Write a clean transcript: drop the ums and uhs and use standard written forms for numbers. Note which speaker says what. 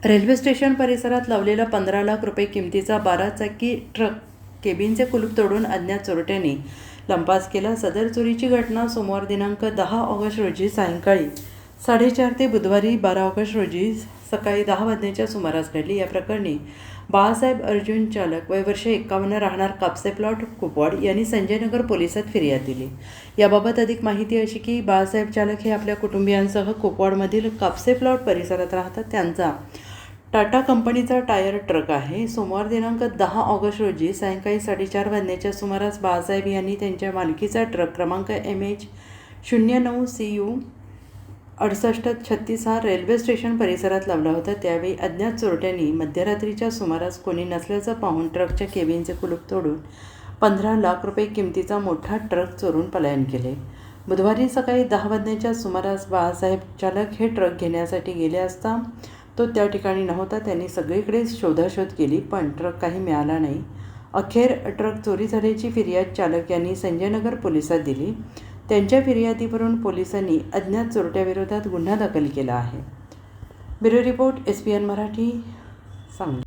Speaker 1: Railway station परिसरात लावलेला 15 लाख रुपये किमतीचा 12 चाकी ट्रक केबिनचे कुलूप तोडून अज्ञात चोरट्यांनी लंपास केला. सदर चोरीची घटना सोमवार दिनांक 10 ऑगस्ट रोजी सायंकाळी 4:30 ते बुधवारी 12 ऑगस्ट रोजी सकाळी 10 वाजण्याच्या सुमारास घडली. या प्रकरणी बाळासाहेब अर्जुन चालक वय वर्ष 51 राहणार कापसे प्लॉट कुपवाड यांनी संजयनगर पोलिसात फिर्याद दिली. याबाबत अधिक माहिती अशी की बाळासाहेब चालक हे आपल्या कुटुंबियांसह कुपवाडमधील कापसे प्लॉट परिसरात राहतात. त्यांचा टाटा कंपनीचा टायर ट्रक आहे. सोमवार दिनांक 10 ऑगस्ट रोजी सायंकाळी 4:30 वाजण्याच्या सुमारास बाळासाहेब यांनी त्यांच्या मालकीचा ट्रक क्रमांक MH09 CU 6836 हा रेल्वे स्टेशन परिसरात लावला होता. त्यावेळी अज्ञात चोरट्यांनी मध्यरात्रीच्या सुमारास कोणी नसल्याचं पाहून ट्रकच्या केबिनचे कुलूप तोडून 15 लाख रुपये किमतीचा मोठा ट्रक चोरून पलायन केले. बुधवारी सकाळी 10 वाजण्याच्या सुमारास बाळासाहेब चालक हे ट्रक घेण्यासाठी गेले असता तो त्या ठिकाणी नव्हता. त्यांनी सगळीकडे शोधाशोध केली पण ट्रक काही मिळाला नाही. अखेर ट्रक चोरी झाल्याची फिर्याद चालक यांनी संजयनगर पोलिसात दिली. त्यांच्या फिर्यादीवरून पोलिसांनी अज्ञात चोरट्याविरोधात गुन्हा दाखल केला आहे. Bureau report SPN Marathi, Sangli.